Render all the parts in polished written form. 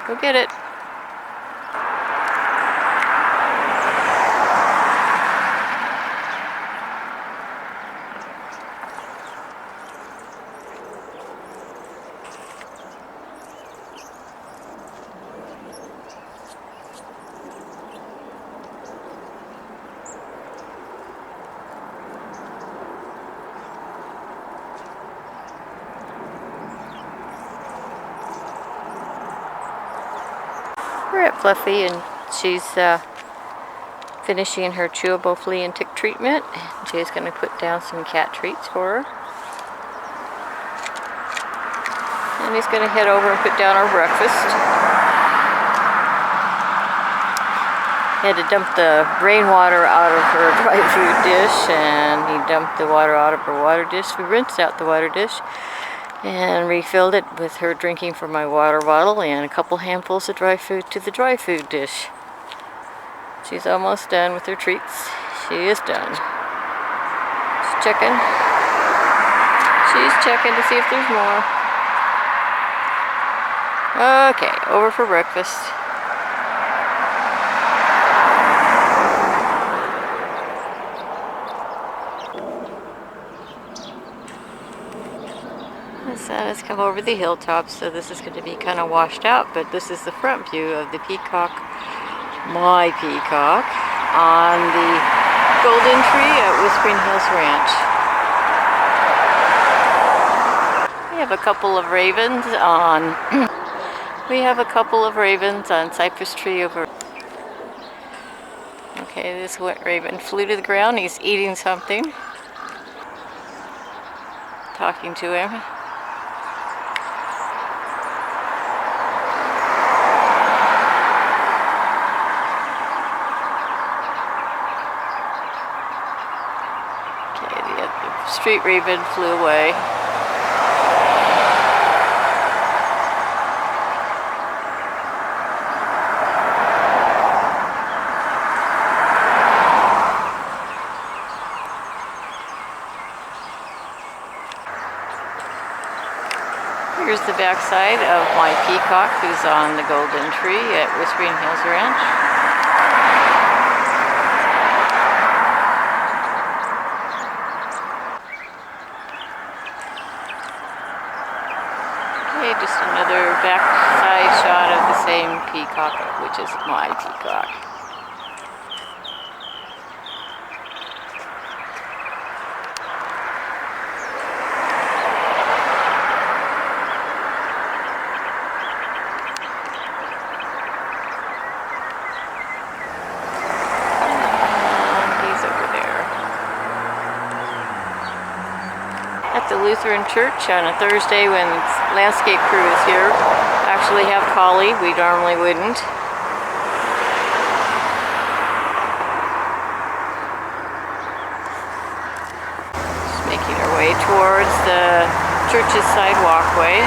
Go get it. We're at Fluffy, and she's finishing her chewable flea and tick treatment. Jay's going to put down some cat treats for her. And he's going to head over and put down our breakfast. He had to dump the rainwater out of her dry food dish, and he dumped the water out of her water dish. We rinsed out the water dish and refilled it with her drinking from my water bottle and a couple handfuls of dry food to the dry food dish. She's almost done with her treats. She is done. She's checking. She's checking to see if there's more. Okay, over for breakfast. The sun has come over the hilltops, so this is going to be kind of washed out, but this is the front view of the peacock, my peacock, on the golden tree at Whispering Hills Ranch. We have a couple of ravens on cypress tree over. Okay, this raven flew to the ground. He's eating something. Talking to him. Street raven flew away. Here's the backside of my peacock, who's on the golden tree at Whispering Hills Ranch. Just another backside shot of the same peacock, which is my peacock. And he's over there. At the Lutheran Church on a Thursday when landscape crew is here. Actually have collie, we normally wouldn't. Just making her way towards the church's side walkway.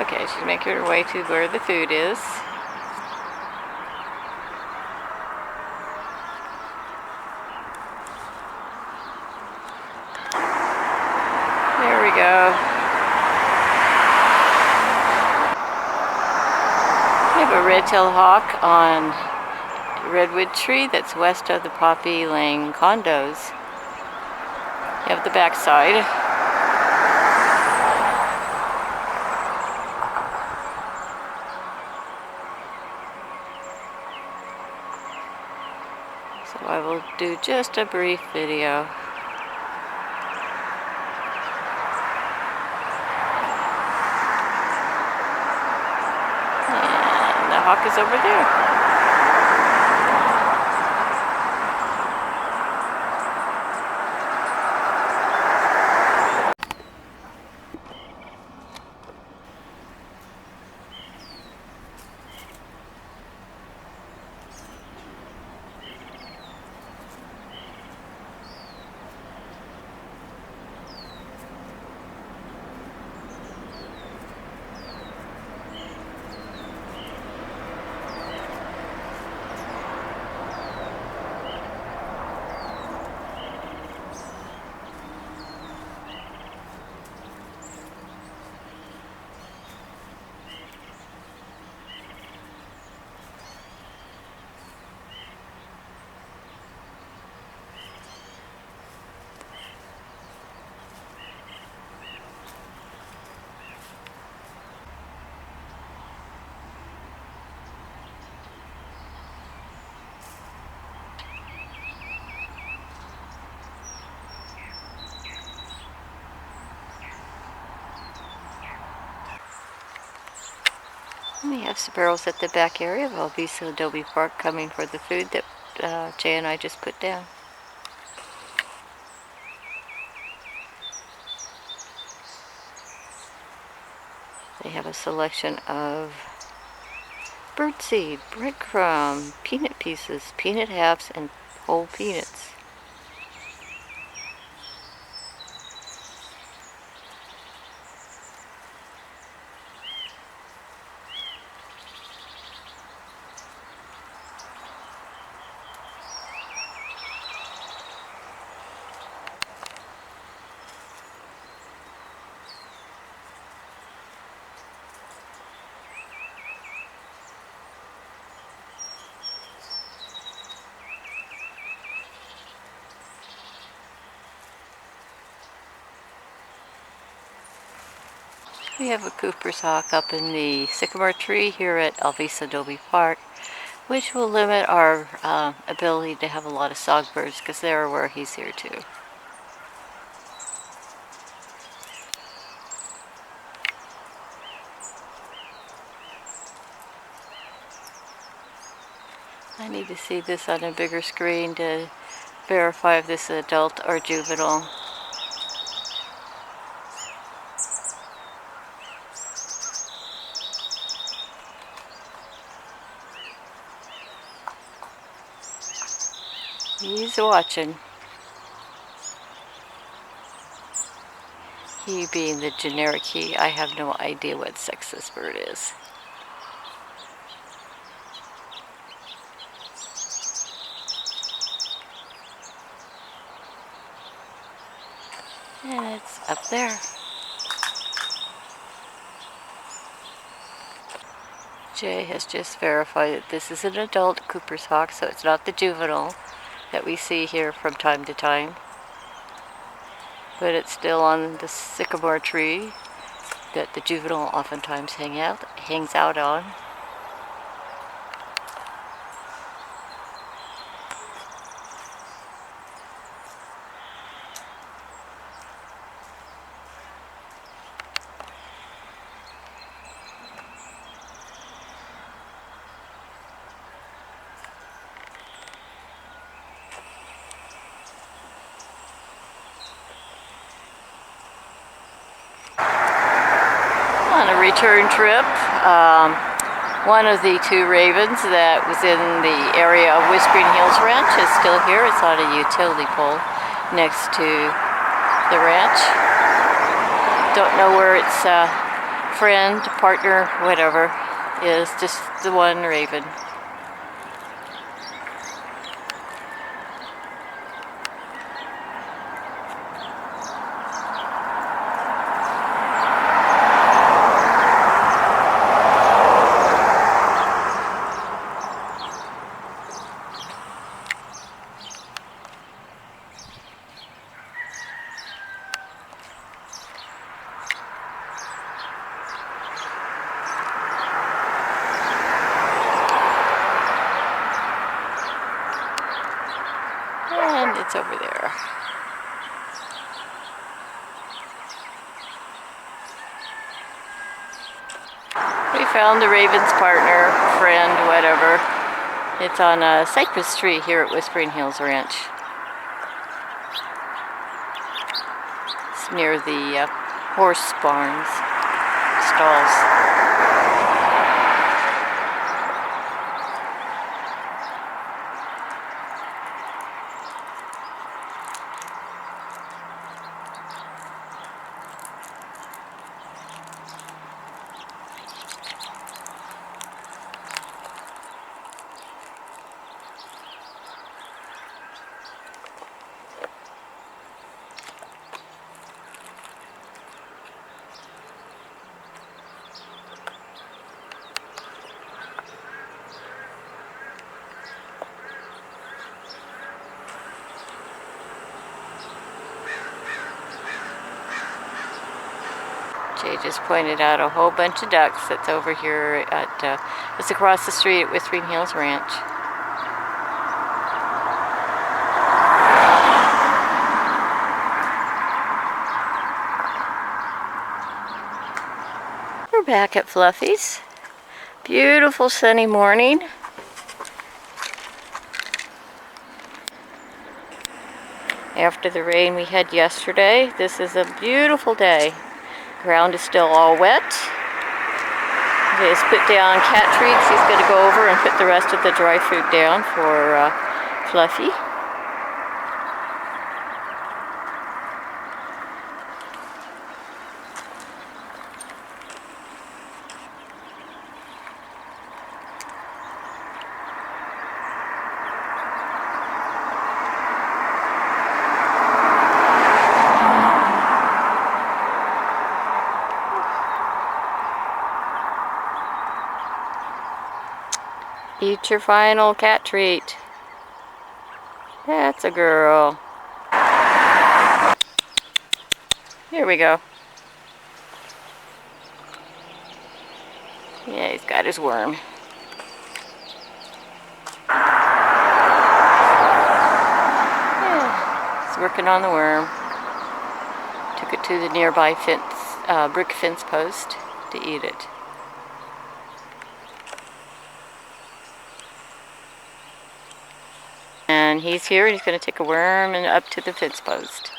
Okay, she's making her way to where the food is. There we go. We have a red-tailed hawk on a redwood tree that's west of the Poppy Lane condos. You have the backside. So I will do just a brief video. The hawk is over there. We have sparrows at the back area of Alvisa Adobe Park coming for the food that Jay and I just put down. They have a selection of birdseed, breadcrumb, peanut pieces, peanut halves, and whole peanuts. We have a Cooper's hawk up in the sycamore tree here at Alvisa Adobe Park, which will limit our ability to have a lot of songbirds because they're where he's here too. I need to see this on a bigger screen to verify if this is adult or juvenile. He's watching. He being the generic he, I have no idea what sex this bird is. And it's up there. Jay has just verified that this is an adult Cooper's hawk, so it's not the juvenile that we see here from time to time. But it's still on the sycamore tree that the juvenile oftentimes hangs out on. On a return trip, one of the two ravens that was in the area of Whispering Hills Ranch is still here. It's on a utility pole next to the ranch. Don't know where its friend, partner, whatever is, just the one raven. And it's over there. We found the raven's partner, friend, whatever. It's on a cypress tree here at Whispering Hills Ranch. It's near the horse barns, stalls. Jay just pointed out a whole bunch of ducks that's over here at, it's across the street at Whispering Hills Ranch. We're back at Fluffy's. Beautiful sunny morning. After the rain we had yesterday, this is a beautiful day. Ground is still all wet. He has put down cat treats. He's going to go over and put the rest of the dry food down for Fluffy. Eat your final cat treat. That's a girl. Here we go. Yeah, he's got his worm. Yeah, he's working on the worm. Took it to the nearby fence, brick fence post to eat it. And he's here, and he's going to take a worm and up to the fence post.